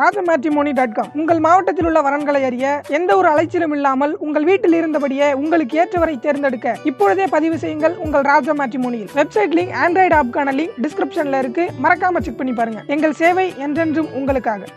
ராஜமேட்ரிமோனி.com உங்கள் மாவட்டத்தில் உள்ள வரன்களை அறிய எந்த ஒரு அலைச்சலும் இல்லாமல் உங்கள் வீட்டில் இருந்தபடியே உங்களுக்கு ஏற்றவரை தேர்ந்தெடுக்க இப்பொழுதே பதிவு செய்யுங்கள் உங்கள் ராஜமேட்ரிமோனியில். வெப்சைட் லிங்க், ஆண்ட்ராய்டு ஆப்கான லிங்க் டிஸ்கிரிப்ஷன்ல இருக்கு. மறக்காம செக் பண்ணி பாருங்க. எங்கள் சேவை என்றென்றும் உங்களுக்காக.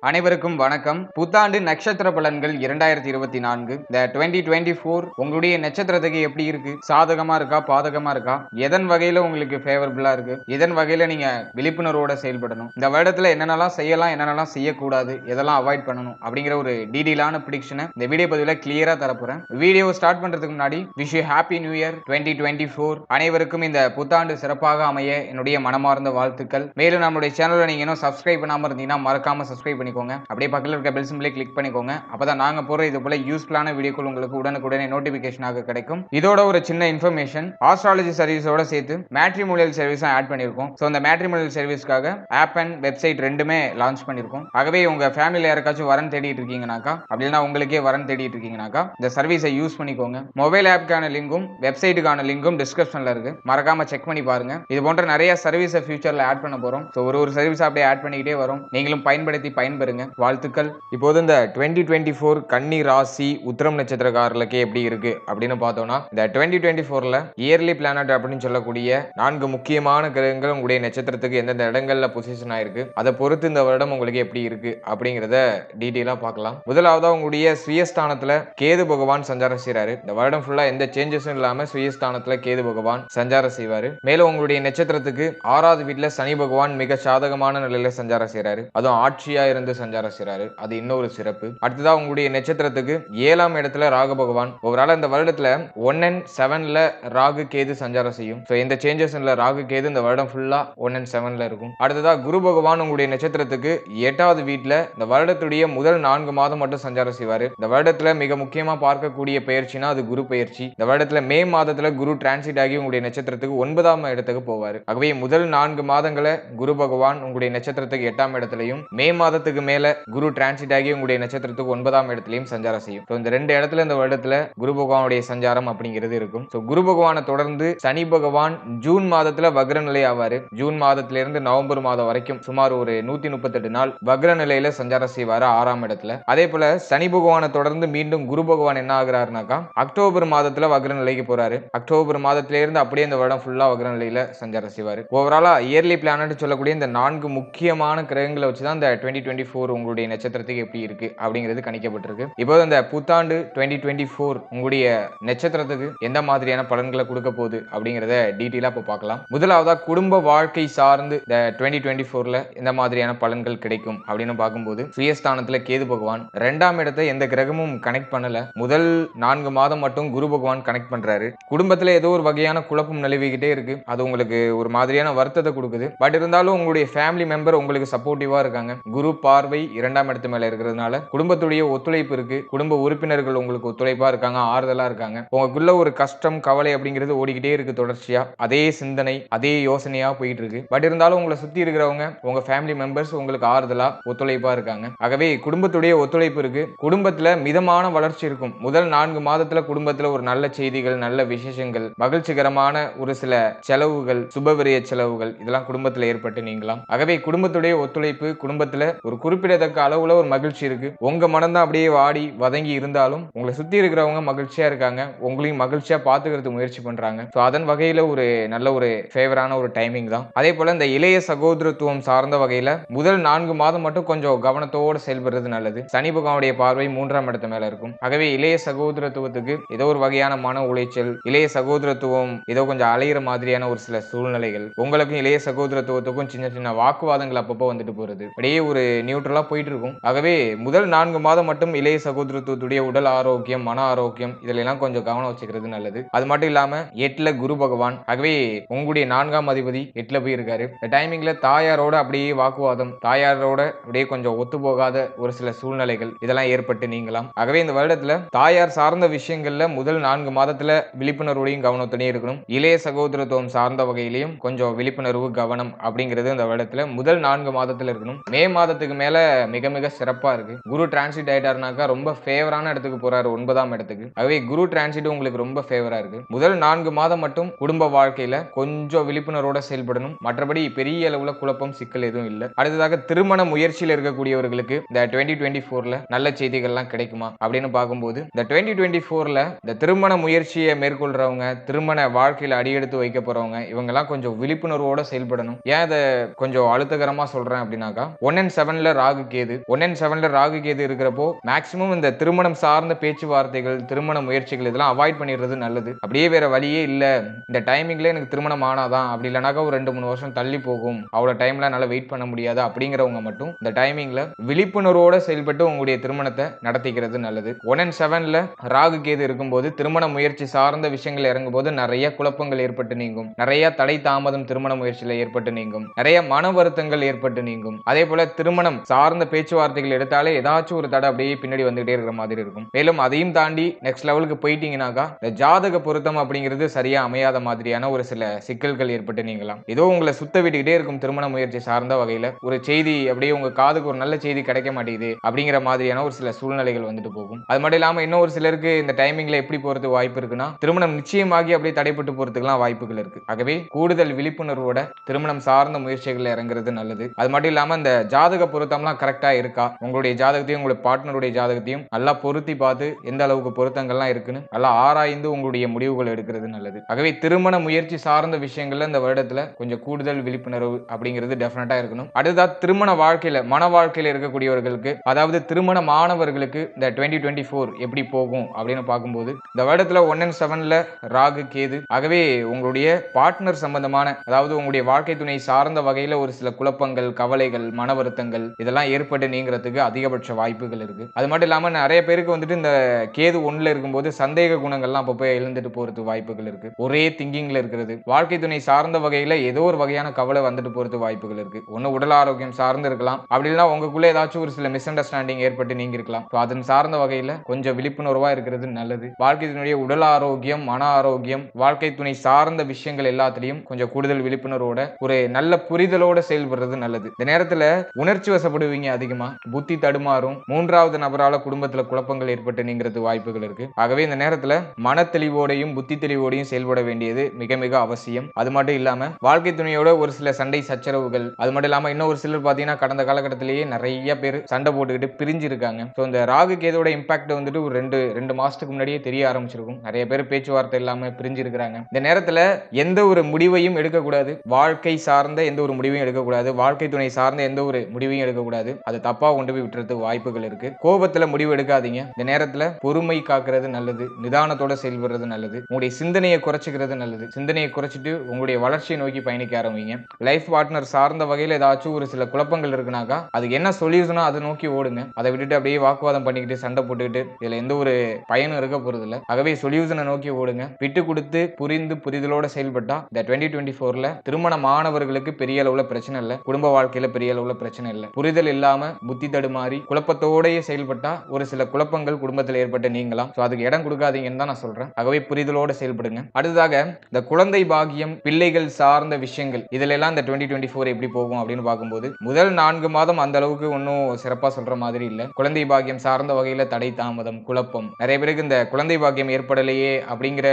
அனைவருக்கும் வணக்கம். புத்தாண்டு நட்சத்திர பலன்கள் 2024 இந்த 2024 உங்களுடைய நட்சத்திரத்துக்கு எப்படி இருக்கு? சாதகமா இருக்கா, பாதகமா இருக்கா? எதன் வகையில உங்களுக்கு ஃபேவரபிளா இருக்கு? எதன் வகையில நீங்க விழிப்புணர்வோட செயல்படணும்? இந்த வருடத்துல என்னென்னலாம் செய்யலாம், என்னென்னலாம் செய்யக்கூடாது, எதெல்லாம் அவாய்ட் பண்ணணும் அப்படிங்கிற ஒரு டீடைலான ப்ரிடிக்ஷனை இந்த வீடியோ பதிவுல கிளியரா தரப்போறேன். வீடியோ ஸ்டார்ட் பண்றதுக்கு முன்னாடி wish you happy new year 2024. அனைவருக்கும் இந்த புத்தாண்டு சிறப்பாக அமைய என்னுடைய மனமார்ந்த வாழ்த்துக்கள். மேலும் நம்மளுடைய சேனலை நீங்க இன்னும் சப்ஸ்கிரைப் பண்ணாம இருந்தீங்கன்னா மறக்காம சப்ஸ்கிரைப் பண்ணிக்கோங்க. அப்படியே பக்கத்துல இருக்க பெல் சிம்பலை கிளிக் பண்ணிக்கோங்க. அப்பதான் நாங்க போற இது போல யூஸ்ஃபுல்லான வீடியோக்கள் உங்களுக்கு உடனுக்குடனே நோட்டிபிகேஷனாக கிடைக்கும். இதோட ஒரு சின்ன இன்ஃபர்மேஷன், ஆஸ்ட்ராலஜி சர்வீஸோட சேர்த்து மேட்ரிமோனியல் சர்வீஸும் ஆட் பண்ணியிருக்கோம். ஸோ அந்த மேட்ரிமோனியல் சர்வீஸ்க்காக ஆப் அண்ட் வெப்சைட் ரெண்டுமே லான்ச் பண்ணியிருக்கோம். ஆகவே உங்க ஃபேமிலியில் யாருக்காச்சும் வரன் தேடிட்டு இருக்கீங்கன்னாக்கா, அப்படின்னா உங்களுக்கே வரன் தேடிட்டு இருக்கீங்கன்னாக்கா இந்த சர்வீஸை யூஸ் பண்ணிக்கோங்க. மொபைல் ஆப்க்கான லிங்கும் வெப்சைட்டுக்கான லிங்கும் டிஸ்கிரிப்ஷன்ல இருக்கு. மறக்காம செக் பண்ணி பாருங்க. இது போன்ற நிறைய சர்வீஸை ஃபியூச்சர்ல ஆட் பண்ண போறோம். ஸோ ஒரு சர்வீஸ் அப்படியே ஆட் பண்ணிக்கிட்டே வரும். நீங்களும் பயன்படுத்தி பயன்பெறுங்க. வாழ்த்துக்கள். இப்போது இந்த 2024 கன்னி ராசி உத்திரம் நட்சத்திரக்காரர்களுக்கு எப்படி இருக்கு அப்படின்னு பார்த்தோம்னா, இந்த 2024ல இயர்லி பிளானட் அப்படின்னு சொல்லக்கூடிய 4 முக்கியமான கிரகங்கள் உங்களுடைய நட்சத்திரத்துக்கு எந்தெந்த இடங்கள்ல பொசிஷன் ஆயிருக்கு, அதை பொறுத்து இந்த வருடம் உங்களுக்கு எப்படி இருக்கு அப்படிங்கிறத டீட்டெயிலா பார்க்கலாம். முதலாவதா உங்களுடைய சுயஸ்தானத்துல கேது பகவான் சஞ்சாரம் செய்யறாரு. இந்த வருடம் ஃபுல்லா எந்த சேஞ்சஸும் இல்லாம சுயஸ்தானத்துல கேது பகவான் சஞ்சாரம் செய்வாரு. மேலும் உங்களுடைய நட்சத்திரத்துக்கு 6வது வீட்டுல சனி பகவான் மிக சாதகமான நிலையில சஞ்சாரம் செய்யறாரு. அதுவும் ஆட்சியா இருந்து சஞ்சாரம் செய்றாரு. அது இன்னொரு சிறப்பு. அடுத்ததா உங்களுடைய நட்சத்திரத்துக்கு 7ஆம் இடத்துல ராகு பகவான். ஓவரால் இந்த வருடத்துல 1 and 7ல ராகு கேது சஞ்சாரம் செய்யும். சோ எந்த சேஞ்சஸ் இல்ல. ராகு கேது இந்த வருடம் ஃபுல்லா 1 and 7ல இருக்கும். அடுத்ததா குரு பகவான் உங்களுடைய நட்சத்திரத்துக்கு 8வது வீட்டுல இந்த வருடத்துடைய முதல் 4 மாதம் மட்டும் சஞ்சாரம் செய்வாரு. இந்த வருடத்துல மிக முக்கியமா பார்க்கக்கூடிய பயிற்சினா அது குரு பயிற்சி. இந்த வருடத்துல மே மாதத்துல குரு டிரான்சிட் ஆகி உங்களுடைய நட்சத்திரத்துக்கு 9ஆம் இடத்துக்கு போவாரு. ஆகவே முதல் 4 மாதங்களை குரு பகவான் உங்களுடைய நட்சத்திரத்துக்கு 8ஆம் இடத்துலயும், மே மாதத்துக்கு மேல குரு டிரான்சிட் ஆகி உங்களுடைய நட்சத்திரத்துக்கு 9ஆம் இடத்திலையும் சஞ்சாரம் செய்யும். இந்த 2 இடத்துல இந்த வருடத்துல குரு பகவானுடைய சஞ்சாரம் அப்படிங்கிறது இருக்கும். குரு பகவானை தொடர்ந்து சனி பகவான் ஜூன் மாதத்துல வக்ர நிலை ஆவாரு. ஜூன் மாதத்திலிருந்து நவம்பர் மாதம் வரைக்கும் சுமார் ஒரு 138 நாள் வக்ர நிலையில சஞ்சாரம் செய்வாரு 6ஆம் இடத்துல. அதே போல சனி பகவானை தொடர்ந்து மீண்டும் குரு பகவான் என்ன ஆகிறாருனாக்கா அக்டோபர் மாதத்துல வக்ர நிலைக்கு போறாரு. அக்டோபர் மாதத்திலிருந்து அப்படியே இந்த வருடம் ஃபுல்லா வக்ர நிலையில சஞ்சாரம் செய்வாரு. ஓவராலா இயர்லி பிளானட் சொல்லக்கூடிய இந்த 4 முக்கியமான கிரகங்களை வச்சுதான் இந்த 2024 உங்களுடைய நட்சத்திரத்துக்கு எப்படி இருக்கு அப்படிங்கிறது கணிக்கப்பட்டிருக்கு. இப்போ இந்த புத்தாண்டு 2024 உங்களுடைய நட்சத்திரத்துக்கு எந்த மாதிரியான பலன்களை கொடுக்க போகுது அப்படிங்கறத டீடைலா இப்போ பார்க்கலாம். முதலாவதா குடும்ப வாழ்க்கை சார்ந்து இந்த 2024ல எந்த மாதிரியான பலன்கள் கிடைக்கும் அப்படின்னு பார்க்கும்போது, சுயஸ்தானத்துல கேது பகவான் 2ஆம் இடத்தை எந்த கிரகமும் கனெக்ட் பண்ணல. முதல் 4 மாதம் மட்டும் குரு பகவான் கனெக்ட் பண்றாரு. குடும்பத்துல ஏதோ ஒரு வகையான குழப்பம் நிலவிக்கிட்டே இருக்கு. அது உங்களுக்கு ஒரு மாதிரியான வருத்தத்தை கொடுக்குது. பட் இருந்தாலும் உங்களுடைய ஃபேமிலி மெம்பர் உங்களுக்கு சப்போர்ட்டிவா இருக்காங்க. குரு பார்வை 2ஆம் இடத்து மேல இருக்கிறதுனால குடும்பத்துடைய ஒத்துழைப்பு இருக்கு. குடும்ப உறுப்பினர்கள் உங்களுக்கு ஒத்துழைப்பா இருக்காங்க, ஆறுதலா இருக்காங்க. உங்களுக்குள்ள ஒரு கஷ்டம், கவலை அப்படிங்கிறது ஓடிக்கிட்டே இருக்கு தொடர்ச்சியா. அதே சிந்தனை, அதே யோசனையா போயிட்டு இருக்கு. பட் இருந்தாலும் உங்களை சுத்தி இருக்கிறவங்க, உங்க ஃபேமிலி மெம்பர்ஸ் உங்களுக்கு ஆறுதலா ஒத்துழைப்பா இருக்காங்க. ஆகவே குடும்பத்துடைய ஒத்துழைப்பு இருக்கு. குடும்பத்துல மிதமான வளர்ச்சி இருக்கும். முதல் 4 மாதத்துல குடும்பத்துல ஒரு நல்ல செய்திகள், நல்ல விசேஷங்கள், மகிழ்ச்சிகரமான ஒரு சில செலவுகள், சுபவிரிய செலவுகள் இதெல்லாம் குடும்பத்துல ஏற்பட்டு நீங்களாம். ஆகவே குடும்பத்துடைய ஒத்துழைப்பு, குடும்பத்துல ஒரு குறிப்பிடத்தக்க அளவுல ஒரு மகிழ்ச்சி இருக்கு. உங்க மனம் தான் அப்படியே வாடி வதங்கி இருந்தாலும் உங்களை சுத்தி இருக்கிறவங்க மகிழ்ச்சியா இருக்காங்க. உங்களையும் மகிழ்ச்சியா பாத்துக்கிறதுக்கு முயற்சி பண்றாங்க. சோ அதன் வகையில ஒரு நல்ல ஒரு ஃபேவரான ஒரு டைமிங் தான். அதே போல இந்த இளைய சகோதரத்துவம் சார்ந்த வகையில முதல் 4 மாதம் மட்டும் கொஞ்சம் கவனத்தோடு செயல்படுறது நல்லது. சனி பகவானுடைய பார்வை 3ஆம் இடத்து மேல இருக்கும். ஆகவே இளைய சகோதரத்துவத்துக்கு ஏதோ ஒரு வகையான மன உளைச்சல், இளைய சகோதரத்துவம் ஏதோ கொஞ்சம் அலையிற மாதிரியான ஒரு சில சூழ்நிலைகள், உங்களுக்கும் இளைய சகோதரத்துவத்துக்கும் சின்ன சின்ன வாக்குவாதங்கள் அப்பப்போ வந்துட்டு போறது, அப்படியே ஒரு நியூட்ரலா போயிட்டு இருக்கும். ஆகவே முதல் 4 மாதம் மட்டும் இளைய சகோதரத்துவத்துடைய உடல் ஆரோக்கியம், மன ஆரோக்கியம் இதுல எல்லாம் கொஞ்சம் கவனம் வச்சுக்கிறது நல்லது. அது மட்டும் இல்லாம 8ல குரு பகவான். ஆகவே உங்களுடைய 4ஆம் அதிபதி 8ல போய் இருக்காரு. இந்த டைமிங்ல தாயாரோட அப்படியே வாக்குவாதம், தாயாரோட அப்படியே கொஞ்சம் ஒத்து போகாத ஒரு சில சூழ்நிலைகள் இதெல்லாம் ஏற்பட்டு நீங்களாம். ஆகவே இந்த வருடத்துல தாயார் சார்ந்த விஷயங்கள்ல முதல் 4 மாதத்துல விழிப்புணர்வோடையும் கவனத்தோடையும் இருக்கணும். இளைய சகோதரத்துவம் சார்ந்த வகையிலையும் கொஞ்சம் விழிப்புணர்வு, கவனம் அப்படிங்கிறது இந்த வருடத்துல முதல் 4 மாதத்துல இருக்கணும். மே மாதத்துக்கு மேல மிக மிக சிறப்பா இருக்கு. குரு டிரான்சிட் ஆயிட்டாருனாக்கா ரொம்ப ஃபேவரான இடத்துக்கு போறாரு, 9ஆம் இடத்துக்கு. ஆகவே குரு டிரான்சிட் உங்களுக்கு ரொம்ப ஃபேவரா இருக்கு. முதல் 4 மாதம் மட்டும் குடும்ப வாழ்க்கையில கொஞ்சம் விழிப்புணர்வோட செயல்படணும். மற்றபடி பெரிய அளவுல குழப்பம் சிக்கல் எதுவும் இல்ல. அடுத்ததாக திருமண முயற்சியில் இருக்கக்கூடியவர்களுக்கு இந்த 2024ல நல்ல செய்திகள்லாம் கிடைக்குமா அப்படின்னு பார்க்கும்போது, இந்த 2024ல இந்த திருமண முயற்சியை மேற்கொள்றவங்க, திருமண வாழ்க்கையில அடியெடுத்து வைக்க போறவங்க, இவங்கெல்லாம் கொஞ்சம் விழிப்புணர்வோட செயல்படணும். ஏன் இதை கொஞ்சம் அழுத்தகரமா சொல்றேன் அப்படின்னாக்கா, 1 and 7ல ராகு கேது, 1 and 7ல ராகு கேது இருக்கிறப்போ மேக்சிமம் இந்த திருமணம் சார்ந்த பேச்சுவார்த்தைகள், திருமண முயற்சிகள் இதெல்லாம் அவாய்ட் பண்ணிடுறது நல்லது. அப்படியே வேற வழியே இல்ல, இந்த டைமிங்ல எனக்கு திருமணம் ஆனாதான், அப்படி இல்லைனாக்கா ஒரு 2-3 வருஷம் தள்ளி போகும், அவ்வளோ டைம்ல என்னால வெயிட் பண்ண முடியாது அப்படிங்கிறவங்க மட்டும் இந்த டைமிங்ல விழிப்புணர்வோட செயல்பட்டு உங்களுடைய திருமணத்தை நடத்திக்கிறது நல்லது. 1 and 7ல ராகு கேது இருக்கும்போது திருமண முயற்சி சார்ந்த விஷயங்கள் இறங்கும்போது நிறைய குழப்பங்கள் ஏற்பட்டு நீங்கும், நிறைய தடை தாமதம் திருமண முயற்சியில ஏற்பட்டு நீங்கும், நிறைய மன வருத்தங்கள் ஏற்பட்டு நீங்கும். அதே போல திருமணம் சார்ந்த பேச்சுவார்த்தைகள் எடுத்தாலே ஏதாச்சும் ஒரு தடை அப்படியே பின்னாடி வந்துகிட்டே இருக்கிற மாதிரி இருக்கும். மேலும் அதையும் தாண்டி நெக்ஸ்ட் லெவலுக்கு போயிட்டீங்கன்னாக்கா இந்த ஜாதக பொருத்தம் அப்படிங்கிறது சரியா அமையாத மாதிரியான ஒரு சில சிக்கல்கள் ஏற்பட்டு நீங்கலாம். ஏதோ உங்களை சுத்த விட்டுக்கிட்டே இருக்கும் திருமண முயற்சி சார்ந்த வகையில ஒரு செய்தி அப்படியே உங்க காதுக்கு ஒரு நல்ல செய்தி கிடைக்க மாட்டேங்குது அப்படிங்கிற மாதிரியான ஒரு சில சூழ்நிலைகள் வந்துட்டு போகும். அது மட்டும் இல்லாம இன்னும் ஒரு சிலருக்கு இந்த டைமிங்ல எப்படி போறதுக்கு வாய்ப்பு இருக்குன்னா, திருமணம் நிச்சயமாகி அப்படியே தடைப்பட்டு போறதுக்குலாம் வாய்ப்புகள் இருக்கு. ஆகவே கூடுதல் விழிப்புணர்வோட திருமணம் சார்ந்த முயற்சிகள் இறங்குறது நல்லது. அது மட்டும் இல்லாம இந்த ஜாதக பொருத்தம்லாம் கரெக்டா இருக்கா, உங்களுடைய ஜாதகத்தையும் உங்களுடைய பார்ட்னருடைய ஜாதகத்தையும் நல்லா பொருத்தி பார்த்து எந்த அளவுக்கு பொருத்தங்கள்லாம் இருக்குன்னு நல்லா ஆராய்ந்து உங்களுடைய முடிவுகள் எடுக்கிறது நல்லது. ஆகவே திருமண முயற்சி சார்ந்த விஷயங்கள்ல இந்த வருடத்துல கொஞ்சம் கூடுதல் விழிப்புணர்வு அப்படிங்கிறது டெஃபினட்டா இருக்கணும். அடுத்ததா திருமண வாழ்க்கையில, மன வாழ்க்கையில இருக்கக்கூடியவர்களுக்கு, அதாவது திருமண மாணவர்களுக்கு இந்த 2024 எப்படி போகும் அப்படின்னு பார்க்கும்போது, இந்த வருடத்துல 1 and 7ல ராகு கேது. ஆகவே உங்களுடைய பார்ட்னர் சம்பந்தமான, அதாவது உங்களுடைய வாழ்க்கை துணை சார்ந்த வகையில ஒரு சில குழப்பங்கள், கவலைகள், மன வருத்தங்கள் இதெல்லாம் ஏற்பட்டு நீங்கிறதுக்கு அதிகபட்ச வாய்ப்புகள் இருக்கு. அது மட்டும் இல்லாம நிறைய பேருக்கு வந்துட்டு இந்த கேது 1ல இருக்கும்போது சந்தேக குணங்கள்லாம் அப்பப்போ எழுந்துட்டு போறதுக்கு வாய்ப்புகள் இருக்கு. ஒரே திங்கிங்ல இருக்கிறது, வாழ்க்கை துணை சார்ந்த வகையில ஏதோ ஒரு வகையான கவலை வந்துட்டு போறதுக்கு வாய்ப்புகள் இருக்கு. ஒன்னு உடல் ஆரோக்கியம் சார்ந்து இருக்கலாம், அப்படி இல்லைன்னா உங்களுக்குள்ள ஏதாச்சும் ஒரு சில மிஸ் அண்டர்ஸ்டாண்டிங் ஏற்பட்டு நீங்க இருக்கலாம். அதன் சார்ந்த வகையில கொஞ்சம் விழிப்புணர்வா இருக்கிறது நல்லது. வாழ்க்கை துணையுடைய உடல் ஆரோக்கியம், மன ஆரோக்கியம், வாழ்க்கை துணை சார்ந்த விஷயங்கள் எல்லாத்திலையும் கொஞ்சம் கூடுதல் விழிப்புணர்வோட ஒரு நல்ல புரிதலோட செயல்படுறது நல்லது. இந்த நேரத்துல உணர்ச்சி வசப்படுவீங்க, அதிகமா புத்தி தடுமாறும், 3வது நபரால குடும்பத்துல குழப்பங்கள் ஏற்பட்டு நீங்கிறது வாய்ப்புகள் இருக்கு. ஆகவே இந்த நேரத்துல மன தெளிவோடையும் புத்தி தெளிவோடையும் செயல்பட வேண்டியது மிக மிக அவசியம். அது மட்டும் இல்லாம வாழ்க்கை துணையோட ஒரு சில சண்டை சச்சரவுகள், அது மட்டும் இல்லாம இன்னும் ஒரு சிலர் பாத்தீங்கன்னா கடந்த காலகட்டத்திலேயே நிறைய பேர் சண்டை போட்டுக்கிட்டு பிரிஞ்சு இருக்காங்க. சோ இந்த ராகு கேதோட இம்பாக்ட் வந்துட்டு ஒரு ரெண்டு மாசத்துக்கு முன்னாடியே தெரிய ஆரம்பிச்சிருக்கும். நிறைய பேர் பேச்சுவார்த்தை இல்லாம பிரிஞ்சு இருக்கிறாங்க. இந்த நேரத்துல எந்த ஒரு முடிவையும் எடுக்கக்கூடாது, வாழ்க்கை சார்ந்த எந்த ஒரு முடிவையும் எடுக்கக்கூடாது, வாழ்க்கை துணை சார்ந்த எந்த ஒரு முடிவையும் எடுக்கக்கூடாது. அது தப்பா கொண்டு போய் விட்டுறதுக்கு வாய்ப்புகள் இருக்கு. கோபத்துல முடிவு எடுக்காதீங்க. இந்த நேரத்துல பொறுமை காக்கிறது நல்லது, நிதானத்தோட செயல்படுறது நல்லது, உங்களுடைய சிந்தனையை குறைச்சிக்கிறது நல்லது. சிந்தனையை குறைச்சிட்டு உங்களுடைய வளர்ச்சியை நோக்கி பயணிக்க ஆரம்பிங்க. லைஃப் பார்ட்னர் சார்ந்த வகையில் ஏதாச்சும் ஒரு சில குழப்பங்கள் இருக்குனாக்கா அதுக்கு என்ன சொல்யூஷனோ அதை நோக்கி ஓடுங்க. அதை விட்டுட்டு அப்படியே வாக்குவாதம் பண்ணிக்கிட்டு சண்டை போட்டுக்கிட்டு இதுல எந்த ஒரு பயனும் இருக்க போறது இல்லை. ஆகவே சொல்யூஷனை நோக்கி ஓடுங்க. விட்டு கொடுத்து புரிந்து புரிதலோட செயல்பட்டா இந்த 2024ல திருமண மாணவர்களுக்கு பெரிய அளவுல பிரச்சனை இல்லை, குடும்ப வாழ்க்கையில பெரிய அளவுல பிரச்சனை இல்லை. புரிதல் இல்லாம புத்தி தடுமாறி குழப்பத்தோடயே செயல்பட்டா ஒரு சில குழப்பங்கள் குடும்பத்தில் ஏற்பட்டு நீங்களாம். அதுக்கு இடம் கொடுக்காதீங்கன்னு தான் நான் சொல்றேன். ஆகவே புரிதலோட செயல்படுங்க. அடுத்ததாக இந்த குழந்தை பாக்கியம், பிள்ளைகள் சார்ந்த விஷயங்கள் இதுல எல்லாம் இந்த 2024 எப்படி போகும் அப்படின்னு பார்க்கும்போது, முதல் 4 மாதம் அந்த அளவுக்கு ஒன்னும் சிறப்பா சொல்ற மாதிரி இல்ல. குழந்தை பாக்கியம் சார்ந்த வகையில தடை தாமதம், குழப்பம், நிறைய பேருக்கு இந்த குழந்தை பாக்கியம் ஏற்படலையே அப்படிங்கிற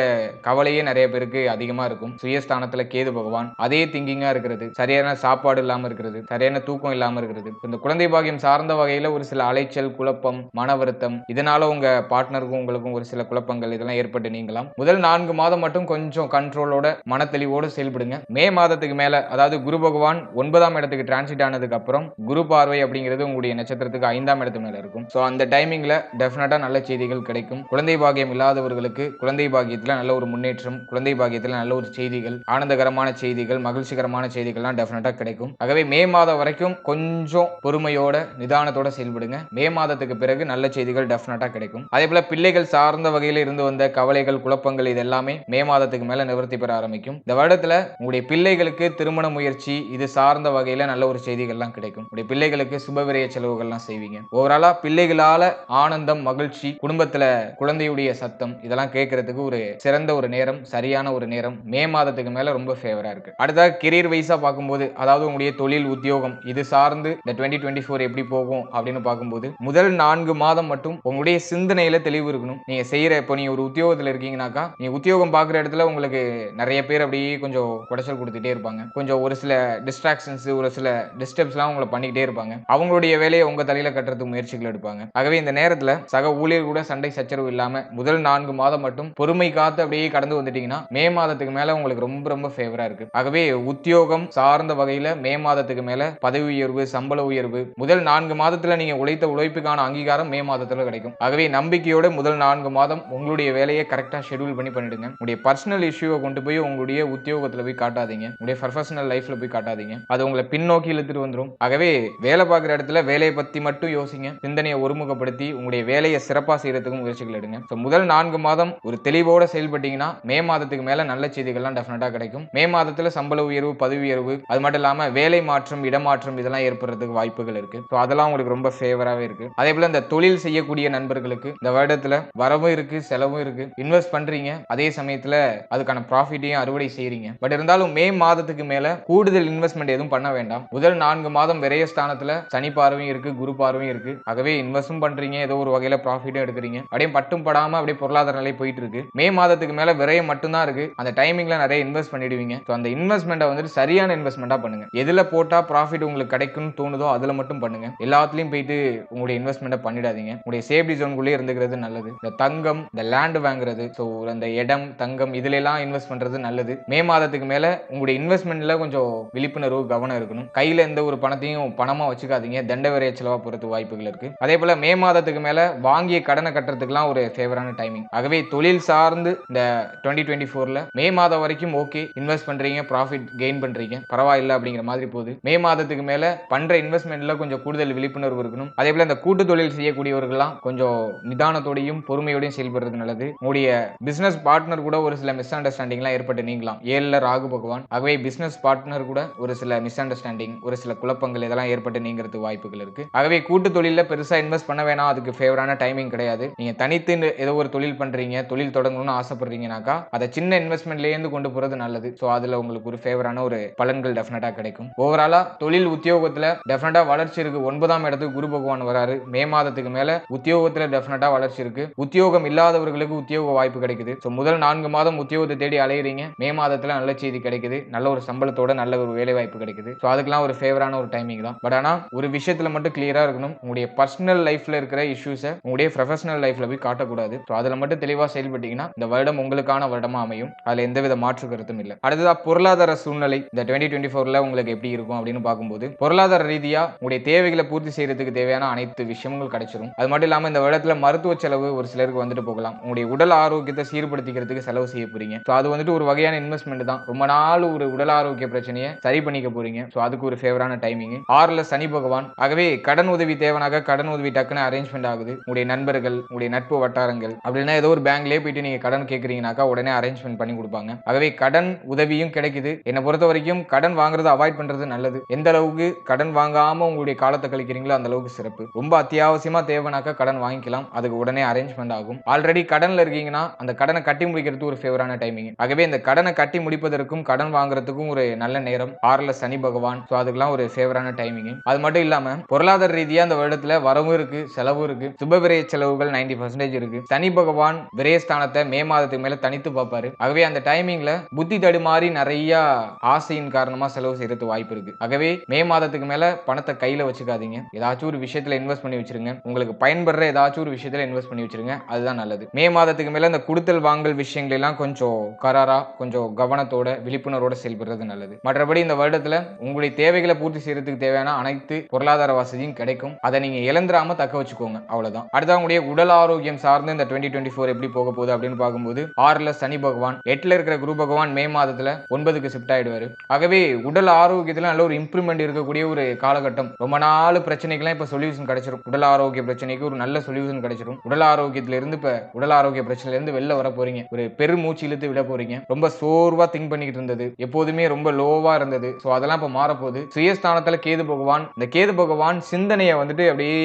கவலையே நிறைய பேருக்கு அதிகமா இருக்கும். சுயஸ்தானத்துல கேது பகவான் அதே திங்கிங்கா இருக்கிறது, சரியான சாப்பாடு இல்லாம இருக்கிறது, சரியான தூக்கம் இல்லாம இருக்கிறது. இந்த குழந்தை பாக்கியம் சார்ந்த வகையில ஒரு சில அலைச்சல், குழப்பம், மன வருத்தம், இதனால உங்க பார்ட்னருக்கும் உங்களுக்கும் ஒரு சில குழப்பங்கள் இதெல்லாம் ஏற்பட்டு நீங்களாம். முதல் 4 மாதம் மட்டும் கொஞ்சம் கண்ட்ரோலோட மன தெளிவோடு செயல்படுங்க. மே மாதத்துக்கு மேல, அதாவது குரு பகவான் 9ஆம் இடத்துக்கு டிரான்சிட் ஆனதுக்கு அப்புறம் குரு பார்வை அப்படிங்கிறது உங்களுடைய நட்சத்திரத்துக்கு 5ஆம் இடத்து மேல இருக்கும். சோ அந்த டைமிங்ல டெஃபினட்டா நல்ல செய்திகள் கிடைக்கும். குழந்தை பாக்கியம் இல்லாதவர்களுக்கு குழந்தை பாக்கியத்துல நல்ல ஒரு முன்னேற்றம், குழந்தை பாக்கியத்துல நல்ல ஒரு செய்திகள், ஆனந்தகரமான செய்திகள், மகிழ்ச்சிகரமான செய்திகள்லாம் டெஃபினட்டா கிடைக்கும். ஆகவே மே மாதம் வரைக்கும் கொஞ்சம் பொறுமையோட நிதானத்தோட செயல்படுங்க. மே மாதத்துக்கு பிறகு நல்ல செய்திகள் டெஃபினட்டா கிடைக்கும். அதே போல பிள்ளைகள் சார்ந்த வகையில் இருந்து வந்த கவலைகள், குழப்பங்கள் இது எல்லாமே மே மாதத்துக்கு மேல நிவர்த்தி பெற ஆரம்பிக்கும். இந்த வருடத்துல உங்களுடைய பிள்ளைகளுக்கு திருமண முயற்சி இது சார்ந்த வகையில நல்ல ஒரு செய்திகள்லாம் கிடைக்கும். உங்களுடைய பிள்ளைகளுக்கு சுபவிரய செலவுகள்லாம் செய்வீங்க. ஓவராலா பிள்ளைகளால ஆனந்தம், மகிழ்ச்சி, குடும்பத்துல குழந்தையுடைய சத்தம் இதெல்லாம் கேட்கறதுக்கு ஒரு சிறந்த ஒரு நேரம், சரியான ஒரு நேரம் மே மாதத்துக்கு மேல ரொம்ப ஃபேவரா இருக்கு. அடுத்த கெரியர் வைஸா பார்க்கும்போது, அதாவது உங்களுடைய தொழில், உத்தியோகம் இது சார்ந்து இந்த 2024 எப்படி போகும் அப்படின்னு பார்க்கும்போது முதல் 4 மாதம் மட்டும் உங்களுடைய சிந்தனையில தெளிவு இருக்கணும். நீங்க செய்யற இப்போ நீங்க ஒரு உத்தியோகத்துல இருக்கீங்கன்னாக்கா நீங்க உத்தியோகம் பார்க்குற இடத்துல உங்களுக்கு நிறைய பேர் அப்படியே கொஞ்சம் குடைச்சல் கொடுத்துட்டே இருப்பாங்க. கொஞ்சம் ஒரு சில டிஸ்ட்ராக்ஷன்ஸ் ஒரு சில டிஸ்டர்ப்ஸ்லாம் உங்களை பண்ணிக்கிட்டே இருப்பாங்க. அவங்களுடைய வேலையை உங்க தலையில கட்டுறதுக்கு முயற்சிகள் எடுப்பாங்க. ஆகவே இந்த நேரத்துல சக ஊழியர் கூட சண்டை சச்சரவு இல்லாம முதல் 4 மாதம் மட்டும் பொறுமை காத்து அப்படியே கடந்து வந்துட்டீங்கன்னா மே மாதத்துக்கு மேல உங்களுக்கு ரொம்ப ரொம்ப ஃபேவரா இருக்கு. ஆகவே உத்தியோகம் சார்ந்த வகையில மே மாதத்துக்கு மேல பதவி உயர்வு சம்பள உயர்வு முதல் 4 மாதத்துல நீங்க உழைத்த உழைப்புக்கான அங்கீகாரம் மே மாதத்துல கிடைக்கும். ஆகவே நம்பிக்கையோட முதல் 4 மாதம் உங்களுடைய வேலையை கரெக்டா ஷெட்யூல் பண்ணி பண்ணிடுங்க. உங்களுடைய பர்சனல் இஷ்யூவை கொண்டு போய் உங்களுடைய உத்தியோகத்துல போய் காட்டாதீங்க. உங்களுடைய ப்ரொஃபஷனல் லைஃப்ல போய் காட்டாதீங்க. அது உங்களை பின்னோக்கி இழுத்துட்டு வந்துடும். ஆகவே வேலை பார்க்குற இடத்துல வேலையை பத்தி மட்டும் யோசிங்க. சிந்தனையை ஒருமுகப்படுத்தி உங்களுடைய வேலையை சிறப்பா செய்யறதுக்கு முயற்சிகள் எடுங்க. முதல் 4 மாதம் ஒரு தெளிவோட செயல்பட்டீங்கன்னா மே மாதத்துக்கு மேல நல்ல செய்திகள்லாம் டெஃபினட்டா கிடைக்கும். மே மாதத்துல சம்பள உயர்வு பதவி உயர்வு அது மட்டும் இல்லாம வேலை மாற்றம் இடமாற்றம் இதெல்லாம் ஏற்படுறதுக்கு வாய்ப்புகள் இருக்கு. அதெல்லாம் உங்களுக்கு ரொம்ப ஃபேவராகவே இருக்கு. அதே போல இந்த தொழில் செய்யக்கூடிய நண்பர்களுக்கு இந்த வருடத்துல வரவும் இருக்கு செலவும் இருக்கு. இன்வெஸ்ட் பண்றீங்க அதே சமயத்துல அதுக்கான ப்ராஃபிட்டையும் அறுவடை செய்றீங்க. பட் இருந்தாலும் மே மாதத்துக்கு மேல கூடுதல் இன்வெஸ்ட்மெண்ட் எதுவும் பண்ண வேண்டாம். முதல் 4 மாதம் விரைய ஸ்தானத்துல சனி பார்வையும் இருக்கு குரு பார்வையும் இருக்கு. ஆகவே இன்வெஸ்டும் பண்றீங்க ஏதோ ஒரு வகையில ப்ராஃபிட்டும் எடுக்கிறீங்க. அப்படியே பட்டும் படாம அப்படியே பொருளாதார நிலை போயிட்டு இருக்கு. மே மாதத்துக்கு மேல விரையம் மட்டும்தான் இருக்கு. அந்த டைமிங்ல நிறைய இன்வெஸ்ட் பண்ணிடுவீங்க. அந்த இன்வெஸ்ட்மெண்ட்டை வந்துட்டு சரியான இன்வெஸ்ட்மெண்டா பண்ணுங்க. எதுல போட்டா ப்ராஃபிட் உங்களுக்கு கிடைக்கும்னு தோணுதோ அதுல மட்டும் பண்ணுங்க. எல்லாத்துலயும் போயிட்டு உங்களுடைய இன்வெஸ்ட்மெண்ட்டை பண்ணிடாதீங்க. உங்களுடைய சேஃப்டி ஜோனுக்குள்ளே இருந்துக்கிறது நல்லது. இந்த தங்கம் இந்த லேண்ட் வாங்குறது அந்த இடம் தங்கம் இதுல எல்லாம் இன்வெஸ்ட் பண்றது நல்லது. மே மாதத்துக்கு மேல உங்களுடைய இன்வெஸ்ட்மெண்ட்ல கொஞ்சம் விழிப்புணர்வு கவனம் இருக்கணும். கையில எந்த ஒரு பணத்தையும் பணமா வச்சுக்காதீங்க. தண்ட விரைய செலவா போறது வாய்ப்புகள் இருக்கு. அதே போல மே மாதத்துக்கு மேல வாங்கிய கடனை கட்டுறதுக்குலாம் ஒரு ஃபேவரான டைமிங். ஆகவே தொழில் சார்ந்து இந்த 2024ல மே மாதம் வரைக்கும் ஓகே இன்வெஸ்ட் பண்றீங்க ப்ராஃபிட் கெயின் பண்றீங்க பரவாயில்ல அப்படிங்கிற மாதிரி போகுது. மே மாதத்துக்கு மேல பண்ற இன்வெஸ்ட்மெண்ட்ல கொஞ்சம் கூடுதல் விழிப்புணர்வு இருக்கணும். அதே போல இந்த கூட்டு தொழில் செய்யக்கூடியவர்கள்லாம் கொஞ்சம் நிதானத்தோடையும் பொறுமையோடையும் செயல்படுறது நல்லது. உங்களுடைய பிசினஸ் பார்ட்னர் கூட ஒரு சில மிஸ் அண்டர்ஸ்டாண்டிங்லாம் ஏற்பட்டு நீங்களாம். 7ல ராகு பகவான். ஆகவே பிசினஸ் பார்ட்னர் கூட ஒரு சில மிஸ் அண்டர்ஸ்டாண்டிங் ஒரு சில குழப்பங்கள் இதெல்லாம் ஏற்பட்டு நீங்கிறதுக்கு வாய்ப்புகள் இருக்கு. ஆகவே கூட்டு தொழில பெருசா இன்வெஸ்ட் பண்ண வேணாம். அதுக்கு ஃபேவரான டைமிங் கிடையாது. நீங்க தனித்து ஏதோ ஒரு தொழில் பண்றீங்க தொழில் தொடங்கணும்னு ஆசைப்படுறீங்கனாக்கா அதை சின்ன இன்வெஸ்ட்மெண்ட்ல இருந்து கொண்டு போறது நல்லது. சோ அதுல உங்களுக்கு ஒரு ஃபேவரான ஒரு பலன்கள் டெஃபினட்டா கிடைக்கும். ஓவராலா தொழில் உத்தியோகத்துல டெஃபினட்டா வளர்ச்சி இருக்கு. 9ஆம் இடத்துக்கு குரு பகவான் வராரு. மே மாதத்துக்கு மேல உத்தியோகத்துல டெஃபினட்டா வளர்ச்சி இருக்கு. உத்தியோகம் இல்லாதவர்களுக்கு உத்தியோக வாய்ப்பு கிடைக்குது. சோ முதல் 4 மாதம் உத்தியோகத்தை தேடி அலையறீங்க. மே மாதத்துல நல்ல செய்தி கிடைக்குது. நல்ல ஒரு சம்பளத்தோட நல்ல ஒரு வேலை வாய்ப்பு கிடைக்குது. சோ அதுக்கெல்லாம் ஒரு ஃபேவரான ஒரு டைமிங் தான். பட் ஆனா ஒரு விஷயத்துல மட்டும் கிளியரா இருக்கணும். உங்களுடைய பர்சனல் லைஃப்ல இருக்கிற இஷ்யூஸை உங்களுடைய ப்ரொஃபஷனல் லைஃப்ல போய் காட்டக்கூடாது. சோ அதுல மட்டும் தெளிவா செயல்பட்டீங்கன்னா இந்த வருடம் உங்களுக்கான வருடமா அமையும். அதுல எந்தவித மாற்று கருத்தும் இல்லை. அடுத்ததா பொருளாதார சூழ்நிலை இந்த 2024ல உங்களுக்கு எப்படி இருக்கும் அப்படின்னு பார்க்கும்போது பொருளாதார ரீதியா உங்களுடைய தேவைகளை பூர்த்தி செய்யறதுக்கு தேவையான அனைத்து விஷயங்களும் கிடைச்சிடும். அது மட்டும் இல்லாம இந்த வருடத்துல மருத்துவ செலவு ஒரு சிலருக்கு வந்துட்டு போகலாம். உங்களுடைய உடல் ஆரோக்கியத்தை சீர்படுத்திக்கிறதுக்கு செலவு செய்ய போறீங்க. சோ அது வந்துட்டு ஒரு வகையான இன்வெஸ்ட்மெண்ட் தான். ரொம்ப நாள் ஒரு உடல் ஆரோக்கிய பிரச்சனையை சரி பண்ணிக்க போறீங்க. சோ அதுக்கு ஒரு ஃபேவரான டைமிங். 6ல சனி பகவான். ஆகவே கடன் உதவி தேவனாக கடன் உதவி டக்குன்னு அரேஞ்ச்மெண்ட் ஆகுது. உங்களுடைய நண்பர்கள் உங்களுடைய நட்பு வட்டாரங்கள் அப்படின்னா ஏதோ ஒரு பேங்க்லயே போயிட்டு நீங்க கடன் கேட்கறீங்கனாக்கா உடனே அரேஞ்ச்மெண்ட் பண்ணி கொடுப்பாங்க. ஆகவே கடன் உதவியும் கிடைக்குது. என்னை பொறுத்த வரைக்கும் கடன் வாங்குறது அவாய்ட் பண்றது நல்லது. எந்த அளவுக்கு கடன் வாங்காம உங்களுடைய காலத்தை கழிக்கிறீங்களோ அந்த அளவுக்கு சிறப்பு. ரொம்ப அத்தியாவசியமா தேவைனாக்கா கடன் வாங்கிக்கலாம். அதுக்கு உடனே அரேஞ்ச்மெண்ட் ஆகும். ஆல்ரெடி கடன்ல இருக்கீங்கன்னா அந்த கடனை கட்டி முடிக்கிறதுக்கு ஒரு ஃபேவரான டைமிங். ஆகவே இந்த கடனை கட்டி முடிப்பதற்கும் கடன் வாங்குறதுக்கும் ஒரு நல்ல நேரம். 6ல சனி பகவான். சோ அதுக்கெல்லாம் ஒரு ஃபேவரான டைமிங். அது மட்டும் இல்லாம பொருளாதார ரீதியா அந்த வருடத்துல வரவும் இருக்கு செலவும் இருக்கு. சுப விரய செலவுகள் 90% இருக்கு. சனி பகவான் விரயஸ்தானத்தை மே மாதத்துக்கு மேல தனித்து பார்ப்பாரு. ஆகவே அந்த டைமிங்ல புத்தி தடுமாறி நிறைய ஆசையின் காரணமா செலவு செய்யறது வாய்ப்பு இருக்கு. ஆகவே மே மாதத்துக்கு மேல பணத்தை கையில வச்சுக்காதீங்க. ஏதாச்சும் ஒரு விஷயத்துல இன்வெஸ்ட் பண்ணி வச்சிருங்க. உங்களுக்கு பயன்படுற ஏதாச்சும் ஒரு விஷயத்துல இன்வெஸ்ட் பண்ணி வச்சிருங்க. அதுதான் நல்லது. மே மாதத்துக்கு மேல இந்த கொடுத்தல் வாங்கல் விஷயங்கள் எல்லாம் கொஞ்சம் கராரா கொஞ்சம் கவனத்தோட விழிப்புணர்வோட செயல்படுறது நல்லது. மற்றபடி இந்த வருடத்துல உங்களுடைய தேவைகளை பூர்த்தி செய்யறதுக்கு தேவையான அனைத்து பொருளாதார வசதியும் கிடைக்கும். அதை நீங்க இழந்துராம தக்க வச்சுக்கோங்க. அவ்வளவுதான். அடுத்த உங்களுடைய உடல் ஆரோக்கியம் சார்ந்து இந்த 2024 எப்படி போக போகுது அப்படின்னு பார்க்கும்போது 6ல சனி பகவான் 8ல இருக்கிற குரு பகவான் மே மாதத்துல 9க்கு ஷிஃப்ட் ஆயிடுவாரு. ஆகவே உடல் ஆரோக்கியத்துல நல்ல ஒரு இம்ப்ரூவ்மெண்ட் இருக்கக்கூடிய ஒரு காலகட்டம். ரொம்ப நாள் பிரச்சனைக்கெல்லாம் இப்ப சொல்யூஷன் கிடைச்சிடும். உடல் ஆரோக்கிய பிரச்சனைக்கு ஒரு நல்ல சொல்யூஷன் கிடைச்சிடும். உடல் ஆரோக்கியத்துல இருந்து இப்ப உடல் ஆரோக்கிய பிரச்சனையில இருந்து வெளில வர போறீங்க. ஒரு பெருமூச்சு இழுத்து விட போறீங்க. ரொம்ப சோர்வா திங்க் பண்ணிக்கிட்டு இருந்தது எப்போதுமே ரொம்ப லோவா இருந்தது. சோ அதெல்லாம் இப்ப மாறப்போகுது. சுயஸ்தானத்துல கேது பகவான். இந்த கேது பகவான் சிந்தனையை வந்துட்டு அப்படியே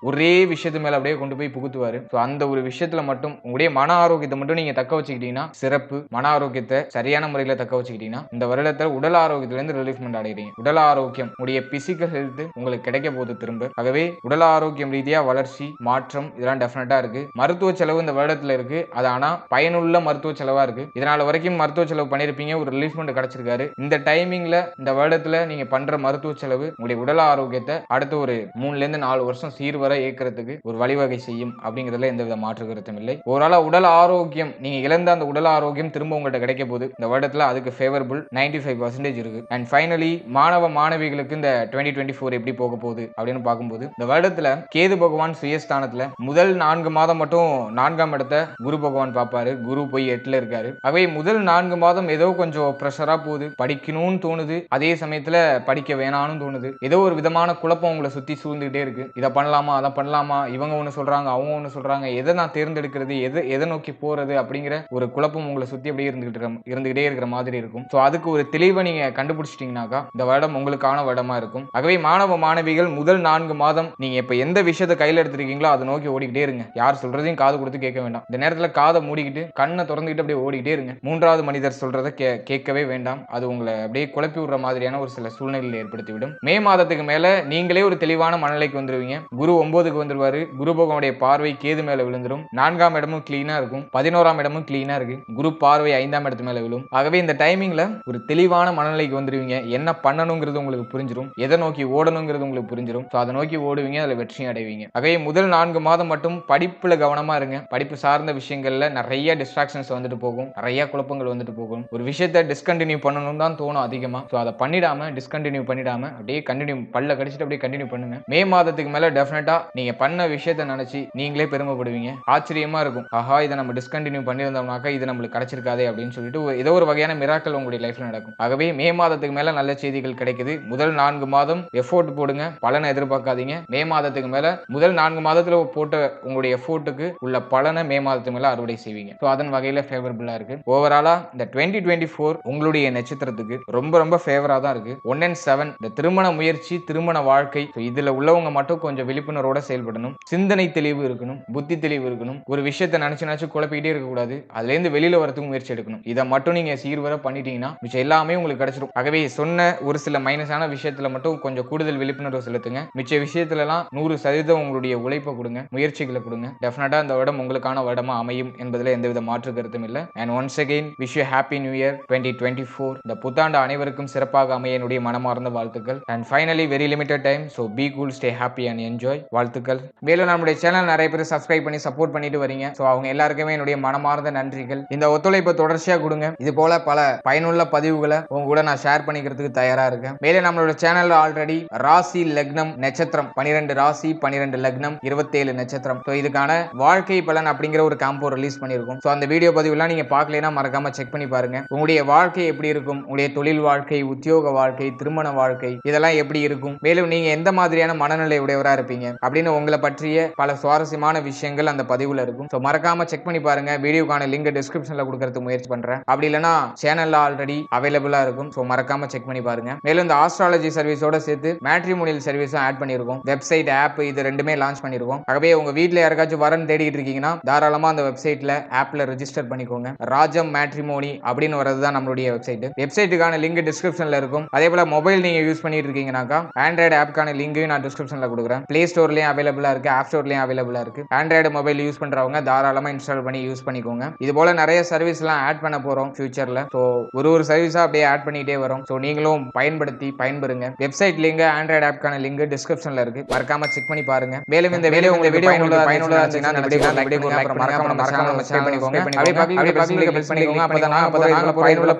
ஒரே விஷயத்து மேல அப்படியே கொண்டு போய் புகுத்துவாரு. சோ அந்த ஒரு விஷயத்துல மட்டும் உங்களுடைய மன ஆரோக்கியத்தை மட்டும் நீங்க தக்க வச்சுக்கிட்டீங்கன்னா சிறப்பு. மன ஆரோக்கியத்தை சரியான முறையில தக்க வச்சுக்கிட்டீங்கன்னா இந்த வருடத்துல உடல் ஆரோக்கியத்துல இருந்து ரிலீஃப்மெண்ட் அடைகிறீங்க. உடல் ஆரோக்கியம் உடைய பிசிக்கல் ஹெல்த் உங்களுக்கு கிடைக்க போகுது திரும்ப. ஆகவே உடல் ஆரோக்கியம் ரீதியா வளர்ச்சி மாற்றம் இதெல்லாம் டெஃபினட்டா இருக்கு. மருத்துவ செலவு இந்த வருடத்துல இருக்கு. அது ஆனா பயனுள்ள மருத்துவ செலவா இருக்கு. இதனால வரைக்கும் மருத்துவ செலவு பண்ணிருப்பீங்க, ஒரு ரிலீஃப்மெண்ட் கிடைச்சிருக்காரு. இந்த டைமிங்ல இந்த வருடத்துல நீங்க பண்ற மருத்துவ செலவு உங்களுடைய உடல் ஆரோக்கியத்தை அடுத்த ஒரு 3ல இருந்து 4 வருஷம் சீர்வர இயக்கிறதுக்கு ஒரு வழிவகை செய்யும் அப்படிங்கிறதுல எந்தவித மாற்று கருத்தும் இல்லை. ஓரளவு உடல் ஆரோக்கியம் நீங்க இழந்த அந்த உடல் ஆரோக்கியம் திரும்ப உங்கள்கிட்ட கிடைக்க போகுது இந்த வருடத்துல. அதுக்கு ஃபேவரபிள் 95% இருக்கு. அண்ட் ஃபைனலி மாணவ மாணவிகளுக்கு இந்த 2024 எப்படி போக போகுது அப்படின்னு பார்க்கும்போது இந்த வருடத்துல கேது பகவான் சுயஸ்தானத்துல முதல் 4 மாதம் மட்டும் 4ஆம் இடத்தை குரு பகவான் பார்ப்பாரு. குரு போய் 8ல இருக்காரு. அவை முதல் 4 மாதம் ஏதோ கொஞ்சம் ப்ரெஷரா போகுது, படிக்கணும்னு தோணுது, அதே சமயத்துல படிக்க வேணாம்னு தோணுது. ஏதோ ஒரு விதமான குழப்பம் உங்களை சுத்தி சூழ்ந்துகிட்டே இருக்கு. இதை பண்ணலாமா அதை பண்ணலாமா, இவங்க ஒண்ணு சொல்றாங்க அவங்க ஒண்ணு சொல்றாங்க, எதை நான் தேர்ந்தெடுக்கிறது, எதை நோக்கி போறது அப்படிங்கிற ஒரு குழப்பம் உங்களை சுத்தி அப்படியே இருந்துகிட்டே இருக்கிற மாதிரி இருக்கும். ஸோ அதுக்கு ஒரு தெளிவை நீங்க கண்டுபிடிச்சிட்டீங்கன்னாக்கா இந்த வருடம் உங்களுக்கான வருடமா இருக்கும். ஆகவே மாணவ மாணவிகள் முதல் 4 மாதம் நீங்க இப்ப எந்த விஷயத்தை கையில எடுத்திருக்கீங்களோ அதை நோக்கி ஓடிக்கிட்டே இருங்க. யார் சொல்றதையும் காது கொடுத்து கேட்க வேண்டாம். இந்த நேரத்துல காதை மூடிக்கிட்டு கண்ணை திறந்துக்கிட்டு அப்படியே ஓடிக்கிட்டே இருங்க. 3வது மனிதர் சொல்றதை கேட்கவே வேண்டாம். அது உங்களை அப்படியே குழப்பி விடுற மாதிரியான ஒரு சில சூழ்நிலையை ஏற்படுத்திவிடும். மே மாதத்துக்கு மேல நீங்களே ஒரு தெளிவான மனநிலைக்கு வந்துருவீங்க. குரு 9க்கு வந்துருவாரு. குரு பகவானுடைய பார்வை கேது மேல விழுந்துரும். 4ஆம் இடமும் கிளீனா இருக்கும், 11ஆம் இடமும் கிளீனா இருக்கு. குரு பார்வை 5ஆம் இடத்து மேல விழும். ஆகவே இந்த டைமிங்ல ஒரு தெளிவான மனநிலைக்கு வந்துருவீங்க. என்ன பண்ணணுங்கிறது உங்களுக்கு புரிஞ்சிடும், எதை நோக்கி ஓடணுங்கிறது உங்களுக்கு புரிஞ்சிடும். அதை நோக்கி ஓடுவீங்க, அதுல வெற்றியும் அடைவீங்க. ஆகவே முதல் 4 மாதம் மட்டும் படிப்புல கவனமா இருங்க. படிப்பு சார்ந்த விஷயங்கள்ல நிறைய டிஸ்ட்ராக்ஷன்ஸ் வந்துட்டு போகும், நிறைய குழப்பங்கள் வந்துட்டு போகும். ஒரு விஷயத்தை டிஸ்கண்டினியூ பண்ணணும் தான் தோணும் அதிகமா. அதை பண்ணிடாம டிஸ்கண்டினியூ பண்ணிடாம அப்படியே கண்டினியூ பல்ல கடிச்சிட்டு அப்படியே கண்டினியூ பண்ணுங்க. மே மாதத்துக்கு மேல டெஃபினட்டா நீங்க பண்ண விஷயத்தை நினைச்சு நீங்களே பெருமைப்படுவீங்க. ஆச்சரியமா இருக்கும், ஆஹா இதை நம்ம டிஸ்கண்டினியூ பண்ணியிருந்தோம்னாக்கா இது நம்மளுக்கு கிடைச்சிருக்காதே அப்படின்னு சொல்லிட்டு ஏதோ ஒரு வகையான மிராக்கள் உங்களுடைய லைஃப்ல நடக்கும். ஆகவே மே மாதத்துக்கு மேல நல்ல செய்திகள் கிடைக்குது. முதல் 4 மாதம் எஃபோர்ட் போடுங்க, பலனை எதிர்பார்க்காதீங்க. மே மாதத்துக்கு மேல முதல் 4 மாதத்துல போட்ட உங்களுடைய எஃபோர்ட்டுக்கு உள்ள பலனை மே மாதத்துக்கு மேல அறுவடை செய்வீங்க. அதன் வகையில ஃபேவரபிளா இருக்கு. ஓவராலா இந்த 2024 உங்களுடைய நட்சத்திரத்துக்கு ரொம்ப ரொம்ப ஃபேவரா தான் இருக்கு. 1 and 7 இந்த திருமண முயற்சி, திருமண வாழ்க்கை, இதுல உள்ளவங்க மட்டும் கொஞ்சம் விழிப்புணர்வோட செயல்படணும். சிந்தனை தெளிவு இருக்கணும், புத்தி தெளிவு இருக்கணும். ஒரு விஷயத்தை நினைச்சு குழப்பிக்கிட்டே இருக்க கூடாது. அதுல இருந்து வெளியில வரதுக்கு முயற்சி எடுக்கணும். இதை மட்டும் நீங்க சீர்வர பண்ணிட்டீங்கன்னா மிச்சம் எல்லாமே உங்களுக்கு கிடைச்சிடும். ஆகவே சொன்ன ஒரு சில மைனஸான விஷயத்துல மட்டும் கொஞ்சம் கூடுதல் விழிப்புணர்வு செலுத்துங்க. மிச்ச விஷயத்துல எல்லாம் 100% உங்களுடைய உழைப்பை கொடுங்க, முயற்சிகளை கொடுங்க. டெஃபினட்டா இந்த வருடம் உங்களுக்கான வருடமா அமையும் என்பதுல எந்தவித மாற்று கருத்தும் இல்லை. And once again wish you happy new year 2024. இந்த புத்தாண்டு அனைவருக்கும் சிறப்பாக அமைய என்னுடைய மனமார்ந்த வாழ்த்துக்கள். And finally very limited time, so be cool, stay happy and enjoy. வாழ்த்துக்கள். மேலும் நம்முடைய சேனல் நிறைய பேர் சப்ஸ்கிரைப் பண்ணி சப்போர்ட் பண்ணிட்டு வரீங்க. ஸோ அவங்க எல்லாருக்குமே என்னுடைய மனமார்ந்த நன்றிகள். இந்த ஒத்துழைப்பை தொடர்ச்சியா கொடுங்க. இது போல பல பயனுள்ள பதிவுகளை உங்க கூட நான் ஷேர் பண்ணிக்கிறதுக்கு தயாரா இருக்கேன். மேலே நம்மளோட சேனல்ல ஆல்ரெடி ராசி லக்னம் நட்சத்திரம் 12 ராசி 12 லக்னம் 27 நட்சத்திரம், ஸோ இதுக்கான வாழ்க்கை பலன் அப்படிங்கிற ஒரு காம்போ ரிலீஸ் பண்ணியிருக்கோம். ஸோ அந்த வீடியோ பதிவுலாம் நீங்க பார்க்கலைன்னா மறக்காம செக் பண்ணி பாருங்க. உங்களுடைய வாழ்க்கை எப்படி இருக்கும், உங்களுடைய தொழில் வாழ்க்கை, உத்தியோக வாழ்க்கை, திருமண வாழ்க்கை இதெல்லாம் எப்படி இருக்கும், மேலும் நீங்க எந்த மாதிரியான மனநிலை உடையவரா இருப்பீங்க அப்படின்னு உங்களை பற்றிய பல சுவாரஸ்யமான விஷயங்கள் அந்த பதிவுல இருக்கும். ஸோ மறக்காம செக் பண்ணி பாருங்க. வீடியோக்கான லிங்க் டிஸ்கிரிப்ஷன்ல கொடுக்கறதுக்கு முயற்சி பண்றேன். அப்படி இல்லைன்னா சேனல்ல ஆல்ரெடி அவைலபிளா இருக்கும். ஸோ மறக்காம செக் பண்ணி பாருங்க. மேலும் இந்த ஆஸ்ட்ராலஜி சர்வீஸோட சேர்த்து மேட்ரிமோனியல் சர்வீஸும் ஆட் பண்ணியிருக்கோம். வெப்சைட், ஆப் இது ரெண்டுமே லான்ச் பண்ணியிருக்கோம். ஆகவே உங்க வீட்டில் யாருக்காச்சும் வரன் தேடிட்டு இருக்கீங்கன்னா தாராளமா அந்த வெப்சைட்ல ஆப்ல ரெஜிஸ்டர் பண்ணிக்கோங்க. ராஜம் மேட்ரிமோனி அப்படின்னு வரது தான் நம்மளுடைய வெப்சைட். வெப்சைட்டுக்கான லிங்க் டிஸ்கிரிப்ஷன்ல இருக்கும். அதே போல மொபைல் நீங்க யூஸ் பண்ணிட்டு இருக்கீங்கன்னாக்கா ஆண்ட்ராய்டு ஆப்க்கான லிங்க் நான் டிஸ்கிரிப்ஷன்ல கொடுக்குறேன். பிளே ஸ்டோர்லயும் அவைலபிளா இருக்கு, ஆப் ஸ்டோர்லயும் அவைலபிளா இருக்கு. ஆண்ட்ராய்டு மொபைல் யூஸ் பண்றவங்க தாராளமா இன்ஸ்டால் பண்ணி யூஸ் பண்ணிக்கோங்க. இது போல நிறைய சர்வீஸ் எல்லாம் ஆட் பண்ண போறோம் ஃபியூச்சர்ல. ஸோ ஒரு சர்வீஸா அப்படியே ஆட் பண்ணிட்டே வரும். ஸோ நீங்களும் பயன்படுத்தி பயன்பெறுங்க. வெப்சைட் லிங்க், ஆண்ட்ராய்டு ஆப்க்கான லிங்க் டிஸ்கிரிப்ஷன்ல இருக்கு. மறக்காம செக் பண்ணி பாருங்க. மேலும் இந்த வீடியோ உங்களுக்கு பயனுள்ளதா இருந்துச்சுன்னா இந்த வீடியோ லைக் பண்ணுங்க. மறக்காம ஷேர் பண்ணிக்கோங்க. அப்படியே பக்கத்துல பெல் பண்ணிக்கோங்க. அப்பதான் நாங்க பயனுள்ள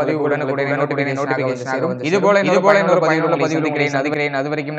பதிவு உடனுக்குடன் நோட்டிபிகேஷன் ஆகும். இது போல இன்னொரு பதிவு சந்திக்கிறேன். அது வரைக்கும்